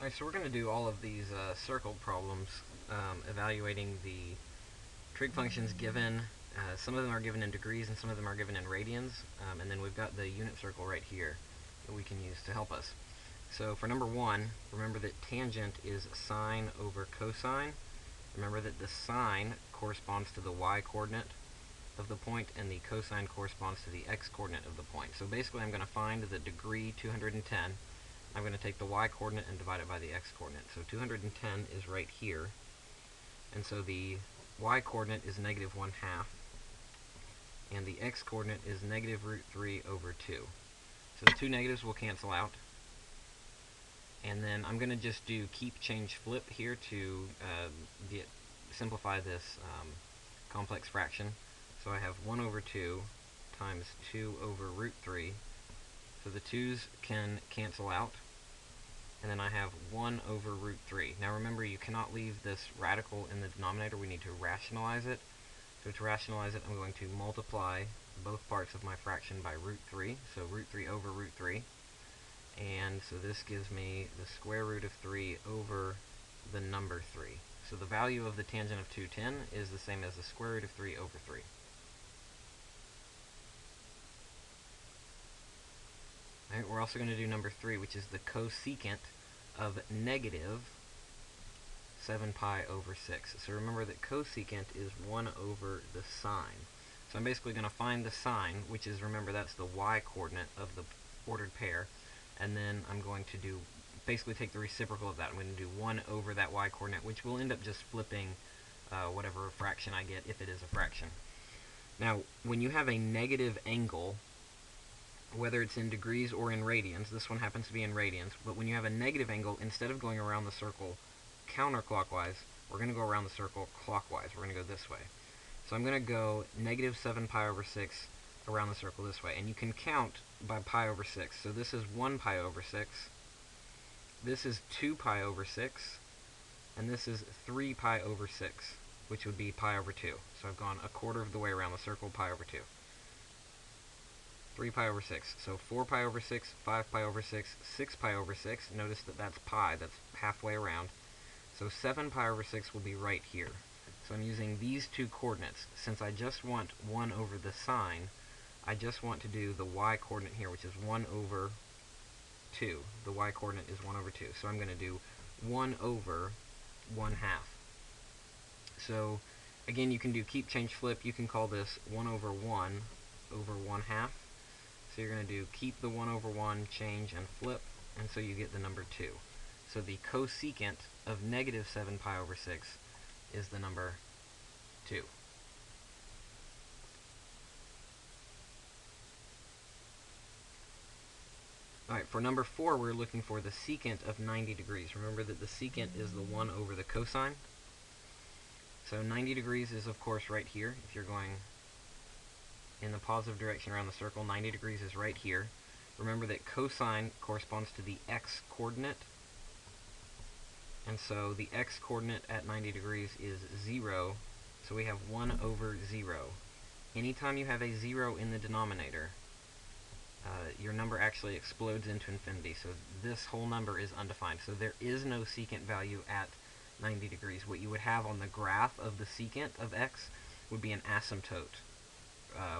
Alright, so we're going to do all of these circle problems evaluating the trig functions given. Some of them are given in degrees and some of them are given in radians. And then we've got the unit circle right here that we can use to help us. So for number 1, remember that tangent is sine over cosine. Remember that the sine corresponds to the y-coordinate of the point and the cosine corresponds to the x-coordinate of the point. So basically I'm going to find the degree 210. I'm going to take the y-coordinate and divide it by the x-coordinate. So 210 is right here. And so the y-coordinate is negative 1/2. And the x-coordinate is negative root 3 over 2. So the two negatives will cancel out. And then I'm going to just do keep, change, flip here to simplify this complex fraction. So I have 1 over 2 times 2 over root 3. So the 2's can cancel out. And then I have 1 over root 3. Now remember, you cannot leave this radical in the denominator. We need to rationalize it. So to rationalize it, I'm going to multiply both parts of my fraction by root 3. So root 3 over root 3. And so this gives me the square root of 3 over the number 3. So the value of the tangent of 210 is the same as the square root of 3 over 3. Alright, we're also going to do number 3, which is the cosecant of negative 7 pi over 6. So remember that cosecant is 1 over the sine. So I'm basically going to find the sine, which is, remember, that's the y-coordinate of the ordered pair. And then I'm going to do, basically take the reciprocal of that. I'm going to do 1 over that y-coordinate, which will end up just flipping whatever fraction I get, if it is a fraction. Now, when you have a negative angle, whether it's in degrees or in radians, this one happens to be in radians, but when you have a negative angle, instead of going around the circle counterclockwise, we're going to go around the circle clockwise. We're going to go this way. So I'm going to go negative 7 pi over 6 around the circle this way. And you can count by pi over 6. So this is 1 pi over 6. This is 2 pi over 6. And this is 3 pi over 6, which would be pi over 2. So I've gone a quarter of the way around the circle, pi over 2. 3 pi over 6. So 4 pi over 6, 5 pi over 6, 6 pi over 6. Notice that that's pi. That's halfway around. So 7 pi over 6 will be right here. So I'm using these two coordinates. Since I just want 1 over the sine, I just want to do the y-coordinate here, which is 1 over 2. The y-coordinate is 1 over 2. So I'm going to do 1 over 1/2. So again, you can do keep, change, flip. You can call this 1 over 1 over 1/2. So you're going to do keep the 1 over 1, change, and flip, and so you get the number 2. So the cosecant of negative 7 pi over 6 is the number 2. Alright, for number 4, we're looking for the secant of 90 degrees. Remember that the secant is the 1 over the cosine. So 90 degrees is, of course, right here. If you're going in the positive direction around the circle, 90 degrees is right here. Remember that cosine corresponds to the x-coordinate. And so the x-coordinate at 90 degrees is 0. So we have 1 over 0. Anytime you have a 0 in the denominator, your number actually explodes into infinity. So this whole number is undefined. So there is no secant value at 90 degrees. What you would have on the graph of the secant of x would be an asymptote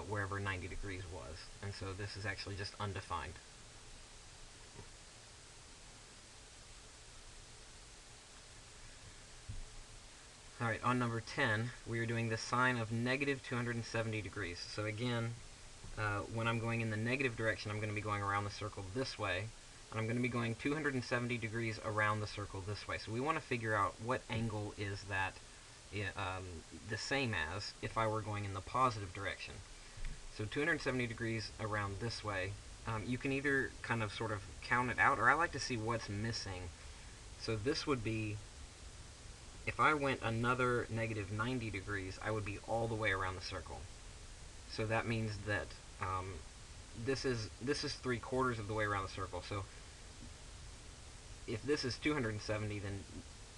wherever 90 degrees was. And so this is actually just undefined. Alright, on number 10, we are doing the sine of negative 270 degrees. So again, when I'm going in the negative direction, I'm going to be going around the circle this way, and I'm going to be going 270 degrees around the circle this way. So we want to figure out what angle is that the same as if I were going in the positive direction. So 270 degrees around this way. You can either kind of sort of count it out, or I like to see what's missing. So this would be, if I went another negative 90 degrees, I would be all the way around the circle. So that means that this is 3/4 of the way around the circle. So if this is 270, then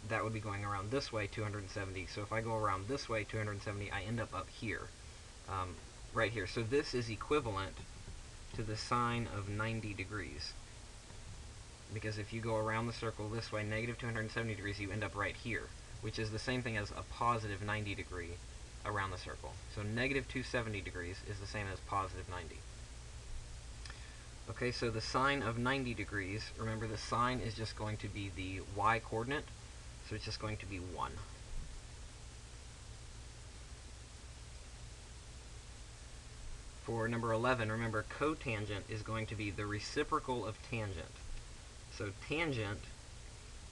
that would be going around this way 270. So if I go around this way 270, I end up here, right here. So this is equivalent to the sine of 90 degrees. because if you go around the circle this way, negative 270 degrees, you end up right here, which is the same thing as a positive 90 degree around the circle. So negative 270 degrees is the same as positive 90. Okay, so the sine of 90 degrees, remember the sine is just going to be the y-coordinate, so it's just going to be 1. For number 11, remember cotangent is going to be the reciprocal of tangent. So tangent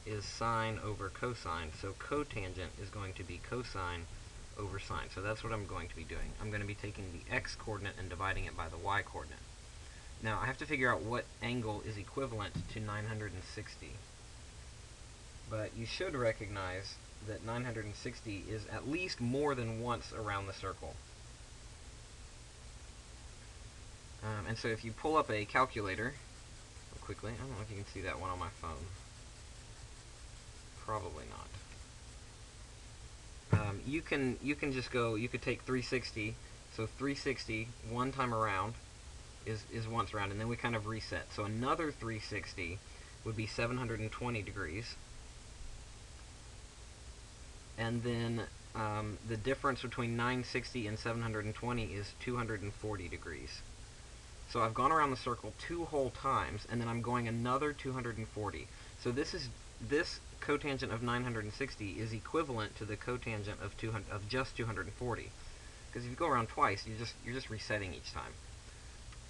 is sine over cosine, so cotangent is going to be cosine over sine. So that's what I'm going to be doing. I'm going to be taking the x-coordinate and dividing it by the y-coordinate. Now I have to figure out what angle is equivalent to 960. But you should recognize that 960 is at least more than once around the circle. And so if you pull up a calculator, quickly, I don't know if you can see that one on my phone. Probably not. You can just go, you could take 360, so 360 one time around is once around, and then we kind of reset. So another 360 would be 720 degrees. And then the difference between 960 and 720 is 240 degrees. So I've gone around the circle 2 whole times, and then I'm going another 240. So this cotangent of 960 is equivalent to the cotangent of just 240. Because if you go around twice, you're just resetting each time.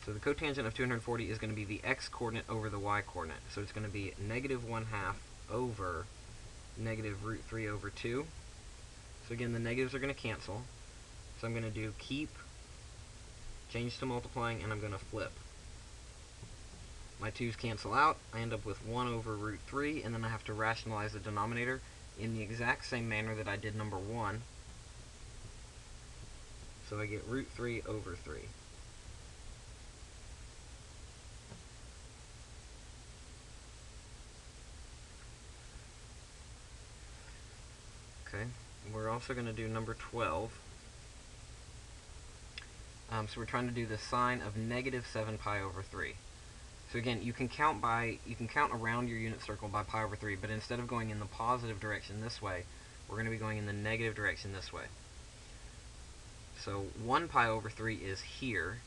So the cotangent of 240 is going to be the x-coordinate over the y-coordinate. So it's going to be negative 1/2 over negative root 3 over 2. So again, the negatives are going to cancel. So I'm going to do keep, change to multiplying, and I'm going to flip. My 2's cancel out. I end up with 1 over root 3, and then I have to rationalize the denominator in the exact same manner that I did number 1. So I get root 3 over 3. Okay, we're also going to do number 12. So we're trying to do the sine of negative 7 pi over 3. So again, you can count around your unit circle by pi over 3, but instead of going in the positive direction this way, we're going to be going in the negative direction this way. So 1 pi over 3 is here,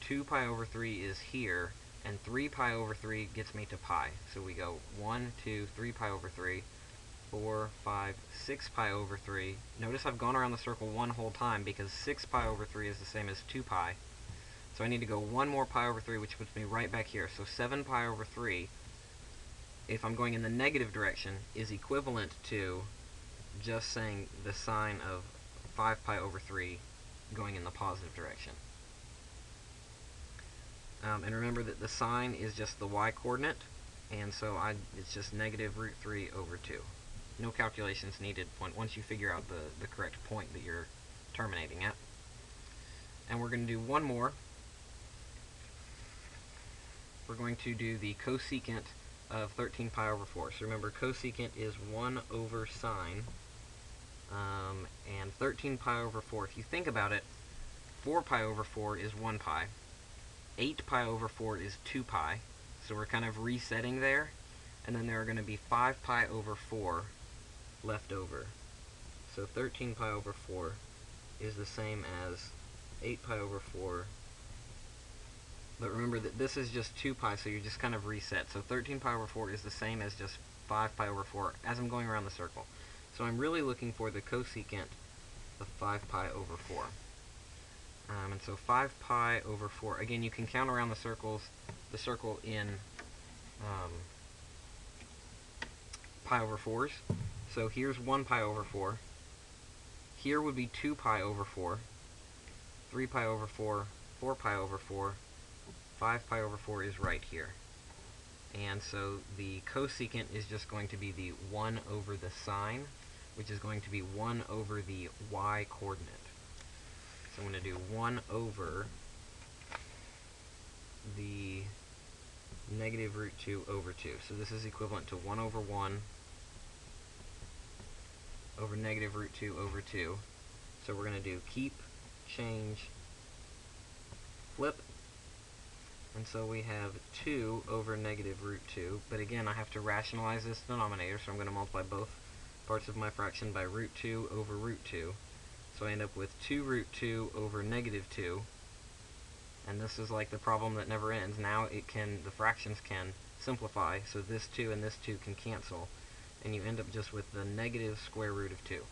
2 pi over 3 is here, and 3 pi over 3 gets me to pi. So we go 1, 2, 3 pi over 3, 4, 5, 6 pi over 3. Notice I've gone around the circle 1 whole time because 6 pi over 3 is the same as 2 pi. So I need to go 1 more pi over 3, which puts me right back here. So 7 pi over 3, if I'm going in the negative direction, is equivalent to just saying the sine of 5 pi over 3 going in the positive direction. And remember that the sine is just the y-coordinate, and so it's just negative root 3 over 2. No calculations needed once you figure out the correct point that you're terminating at. And we're going to do one more. We're going to do the cosecant of 13 pi over 4. So remember, cosecant is 1 over sine, and 13 pi over 4, if you think about it, 4 pi over 4 is 1 pi. 8 pi over 4 is 2 pi. So we're kind of resetting there. And then there are going to be 5 pi over 4 left over. So 13 pi over 4 is the same as 8 pi over 4. But remember that this is just 2 pi, so you just kind of reset. So 13 pi over 4 is the same as just 5 pi over 4 as I'm going around the circle. So I'm really looking for the cosecant of 5 pi over 4. And so 5 pi over 4, again, you can count around the circle in pi over 4s. So here's 1 pi over 4. Here would be 2 pi over 4. 3 pi over 4, 4 pi over 4, 5 pi over 4 is right here. And so the cosecant is just going to be the 1 over the sine, which is going to be 1 over the y-coordinate. So I'm going to do 1 over the negative root 2 over 2. So this is equivalent to 1 over 1 over negative root 2 over 2. So we're going to do keep, change, flip, And so we have 2 over negative root 2. But again, I have to rationalize this denominator, so I'm going to multiply both parts of my fraction by root 2 over root 2. So I end up with 2 root 2 over negative 2. And this is like the problem that never ends. Now the fractions can simplify, so this 2 and this 2 can cancel. And you end up just with the negative square root of 2.